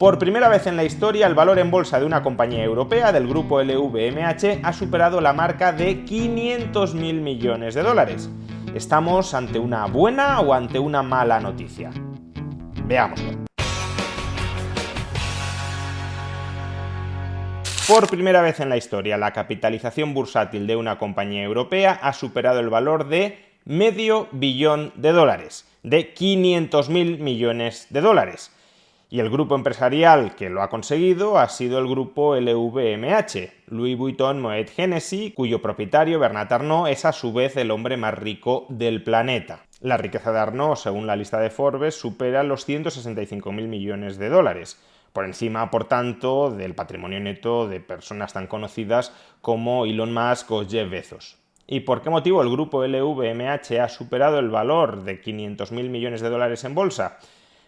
Por primera vez en la historia, el valor en bolsa de una compañía europea del grupo LVMH ha superado la marca de 500.000 millones de dólares. ¿Estamos ante una buena o ante una mala noticia? Veámoslo. Por primera vez en la historia, la capitalización bursátil de una compañía europea ha superado el valor de $500 millón, de 500.000 millones de dólares. Y el grupo empresarial que lo ha conseguido ha sido el grupo LVMH, Louis Vuitton Moet Hennessy, cuyo propietario Bernard Arnault es a su vez el hombre más rico del planeta. La riqueza de Arnault, según la lista de Forbes, supera los 165.000 millones de dólares, por encima, por tanto, del patrimonio neto de personas tan conocidas como Elon Musk o Jeff Bezos. ¿Y por qué motivo el grupo LVMH ha superado el valor de 500.000 millones de dólares en bolsa?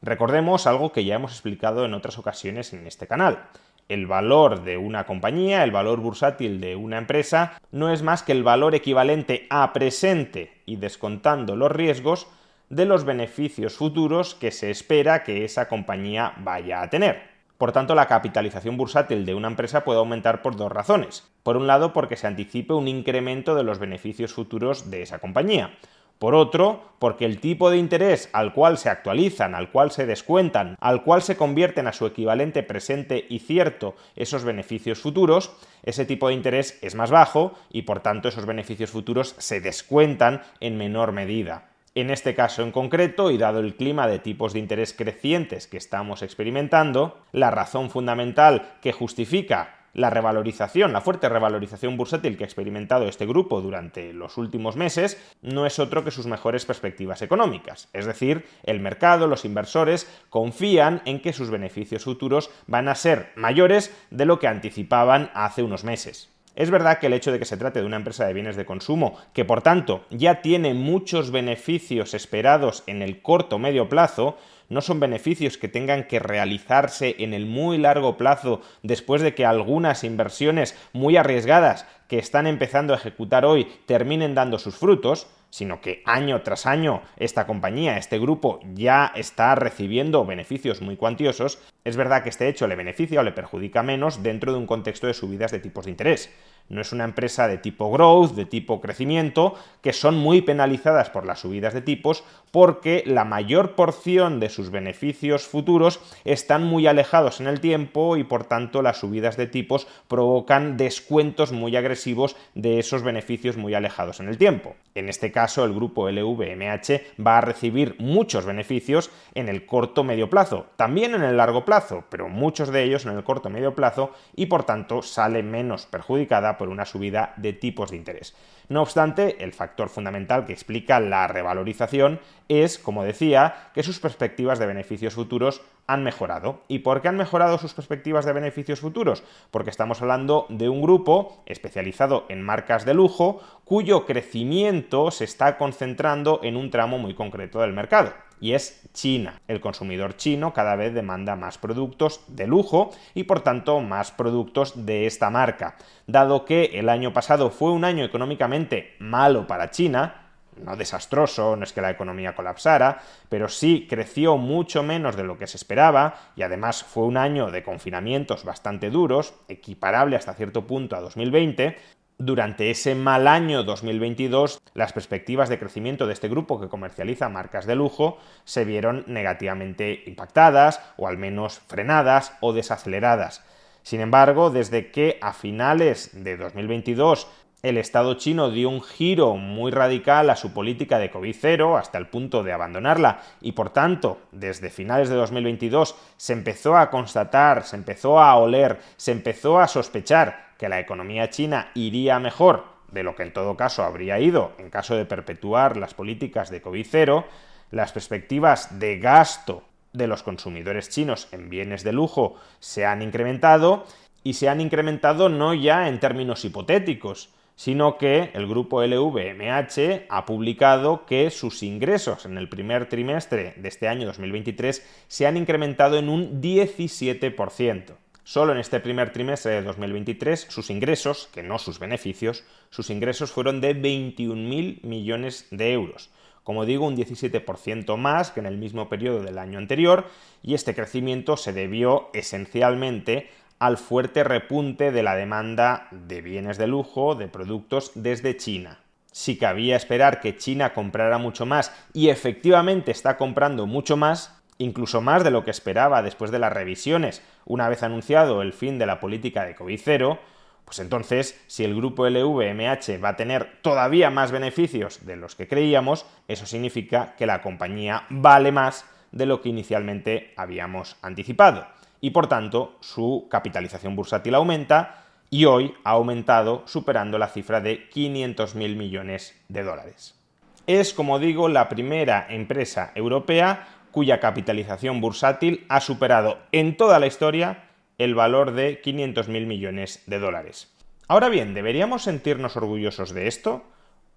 Recordemos algo que ya hemos explicado en otras ocasiones en este canal. El valor de una compañía, el valor bursátil de una empresa, no es más que el valor equivalente a presente y descontando los riesgos de los beneficios futuros que se espera que esa compañía vaya a tener. Por tanto, la capitalización bursátil de una empresa puede aumentar por dos razones. Por un lado, porque se anticipe un incremento de los beneficios futuros de esa compañía. Por otro, porque el tipo de interés al cual se actualizan, al cual se descuentan, al cual se convierten a su equivalente presente y cierto esos beneficios futuros, ese tipo de interés es más bajo y por tanto esos beneficios futuros se descuentan en menor medida. En este caso en concreto, y dado el clima de tipos de interés crecientes que estamos experimentando, la razón fundamental que justifica la revalorización, la fuerte revalorización bursátil que ha experimentado este grupo durante los últimos meses no es otro que sus mejores perspectivas económicas. Es decir, el mercado, los inversores, confían en que sus beneficios futuros van a ser mayores de lo que anticipaban hace unos meses. Es verdad que el hecho de que se trate de una empresa de bienes de consumo, que por tanto ya tiene muchos beneficios esperados en el corto o medio plazo, no son beneficios que tengan que realizarse en el muy largo plazo después de que algunas inversiones muy arriesgadas que están empezando a ejecutar hoy terminen dando sus frutos, sino que año tras año esta compañía, este grupo, ya está recibiendo beneficios muy cuantiosos. Es verdad que este hecho le beneficia o le perjudica menos dentro de un contexto de subidas de tipos de interés. No es una empresa de tipo growth, de tipo crecimiento, que son muy penalizadas por las subidas de tipos porque la mayor porción de sus beneficios futuros están muy alejados en el tiempo y por tanto las subidas de tipos provocan descuentos muy agresivos de esos beneficios muy alejados en el tiempo. En este caso, el grupo LVMH va a recibir muchos beneficios en el corto medio plazo, también en el largo plazo, pero muchos de ellos en el corto medio plazo y por tanto sale menos perjudicada por una subida de tipos de interés. No obstante, el factor fundamental que explica la revalorización es, como decía, que sus perspectivas de beneficios futuros han mejorado. ¿Y por qué han mejorado sus perspectivas de beneficios futuros? Porque estamos hablando de un grupo especializado en marcas de lujo cuyo crecimiento se está concentrando en un tramo muy concreto del mercado. Y es China. El consumidor chino cada vez demanda más productos de lujo y por tanto más productos de esta marca. Dado que el año pasado fue un año económicamente malo para China, no desastroso, no es que la economía colapsara, pero sí creció mucho menos de lo que se esperaba y además fue un año de confinamientos bastante duros, equiparable hasta cierto punto a 2020, durante ese mal año 2022, las perspectivas de crecimiento de este grupo que comercializa marcas de lujo se vieron negativamente impactadas o al menos frenadas o desaceleradas. Sin embargo, desde que a finales de 2022 el Estado chino dio un giro muy radical a su política de COVID-0 hasta el punto de abandonarla y por tanto desde finales de 2022 se empezó a constatar, se empezó a oler, se empezó a sospechar que la economía china iría mejor de lo que en todo caso habría ido en caso de perpetuar las políticas de COVID-0, las perspectivas de gasto de los consumidores chinos en bienes de lujo se han incrementado y se han incrementado no ya en términos hipotéticos, sino que el grupo LVMH ha publicado que sus ingresos en el primer trimestre de este año 2023 se han incrementado en un 17%. Solo en este primer trimestre de 2023 sus ingresos, que no sus beneficios, sus ingresos fueron de 21.000 millones de euros, como digo, un 17% más que en el mismo periodo del año anterior, y este crecimiento se debió esencialmente al fuerte repunte de la demanda de bienes de lujo, de productos desde China. Si cabía esperar que China comprara mucho más, y efectivamente está comprando mucho más, incluso más de lo que esperaba después de las revisiones, una vez anunciado el fin de la política de COVID cero, pues entonces, si el grupo LVMH va a tener todavía más beneficios de los que creíamos, eso significa que la compañía vale más de lo que inicialmente habíamos anticipado. Y por tanto, su capitalización bursátil aumenta y hoy ha aumentado superando la cifra de 500.000 millones de dólares. Es, como digo, la primera empresa europea cuya capitalización bursátil ha superado en toda la historia el valor de 500.000 millones de dólares. Ahora bien, ¿deberíamos sentirnos orgullosos de esto?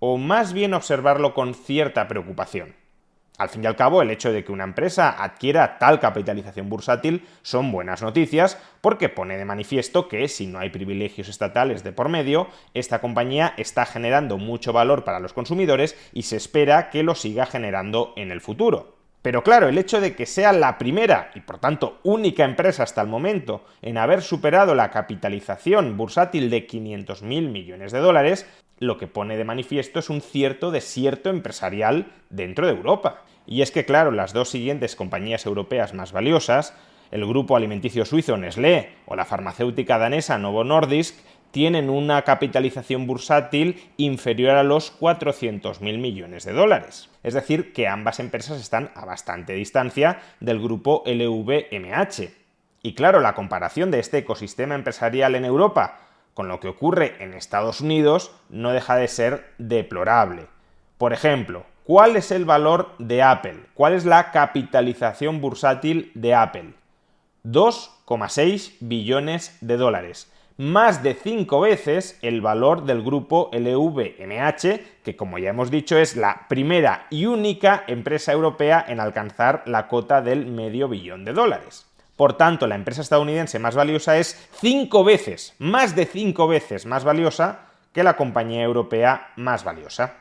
¿O más bien observarlo con cierta preocupación? Al fin y al cabo, el hecho de que una empresa adquiera tal capitalización bursátil son buenas noticias porque pone de manifiesto que, si no hay privilegios estatales de por medio, esta compañía está generando mucho valor para los consumidores y se espera que lo siga generando en el futuro. Pero claro, el hecho de que sea la primera y por tanto única empresa hasta el momento en haber superado la capitalización bursátil de 500.000 millones de dólares, lo que pone de manifiesto es un cierto desierto empresarial dentro de Europa. Y es que claro, las dos siguientes compañías europeas más valiosas, el grupo alimenticio suizo Nestlé o la farmacéutica danesa Novo Nordisk, tienen una capitalización bursátil inferior a los 400.000 millones de dólares. Es decir, que ambas empresas están a bastante distancia del grupo LVMH. Y claro, la comparación de este ecosistema empresarial en Europa con lo que ocurre en Estados Unidos no deja de ser deplorable. Por ejemplo, ¿cuál es el valor de Apple? ¿Cuál es la capitalización bursátil de Apple? 2,6 billones de dólares. Más de 5 veces el valor del grupo LVMH, que como ya hemos dicho es la primera y única empresa europea en alcanzar la cota del $500 millones. Por tanto, la empresa estadounidense más valiosa es 5 veces, más de 5 veces más valiosa que la compañía europea más valiosa.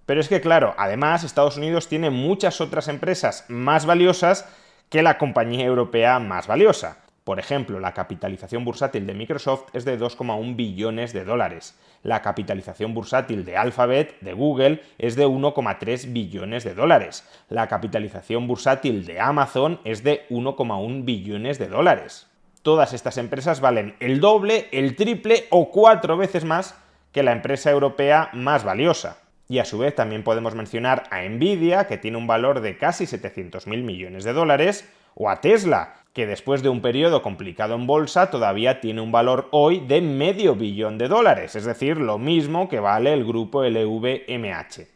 Pero es que claro, además Estados Unidos tiene muchas otras empresas más valiosas que la compañía europea más valiosa. Por ejemplo, la capitalización bursátil de Microsoft es de 2,1 billones de dólares. La capitalización bursátil de Alphabet, de Google, es de 1,3 billones de dólares. La capitalización bursátil de Amazon es de 1,1 billones de dólares. Todas estas empresas valen el doble, el triple o 4 veces más que la empresa europea más valiosa. Y a su vez también podemos mencionar a Nvidia, que tiene un valor de casi 700.000 millones de dólares, o a Tesla, que después de un periodo complicado en bolsa todavía tiene un valor hoy de $500 millones, es decir, lo mismo que vale el grupo LVMH.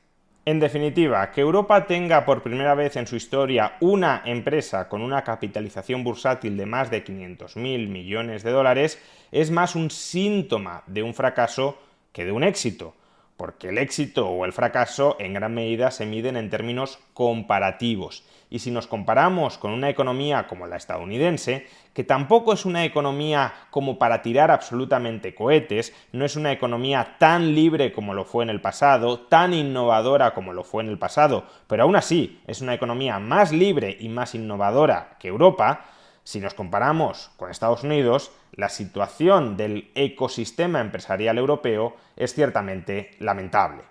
En definitiva, que Europa tenga por primera vez en su historia una empresa con una capitalización bursátil de más de 500.000 millones de dólares es más un síntoma de un fracaso que de un éxito, porque el éxito o el fracaso en gran medida se miden en términos comparativos. Y si nos comparamos con una economía como la estadounidense, que tampoco es una economía como para tirar absolutamente cohetes, no es una economía tan libre como lo fue en el pasado, tan innovadora como lo fue en el pasado, pero aún así es una economía más libre y más innovadora que Europa. Si nos comparamos con Estados Unidos, la situación del ecosistema empresarial europeo es ciertamente lamentable.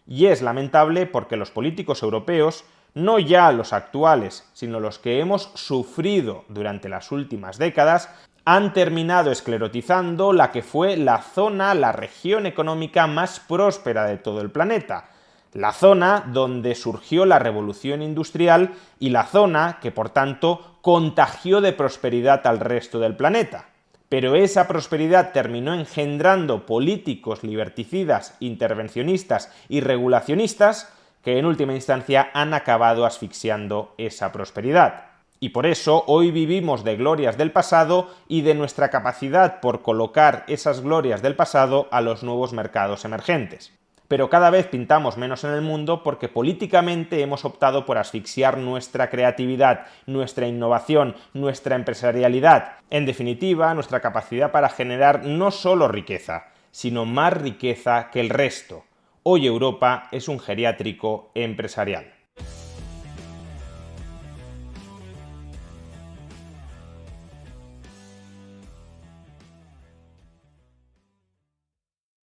Y es lamentable porque los políticos europeos, no ya los actuales, sino los que hemos sufrido durante las últimas décadas, han terminado esclerotizando la que fue la zona, la región económica más próspera de todo el planeta. La zona donde surgió la revolución industrial y la zona que, por tanto, contagió de prosperidad al resto del planeta. Pero esa prosperidad terminó engendrando políticos liberticidas, intervencionistas y regulacionistas que en última instancia han acabado asfixiando esa prosperidad. Y por eso hoy vivimos de glorias del pasado y de nuestra capacidad por colocar esas glorias del pasado a los nuevos mercados emergentes. Pero cada vez pintamos menos en el mundo porque políticamente hemos optado por asfixiar nuestra creatividad, nuestra innovación, nuestra empresarialidad, en definitiva, nuestra capacidad para generar no solo riqueza, sino más riqueza que el resto. Hoy Europa es un geriátrico empresarial.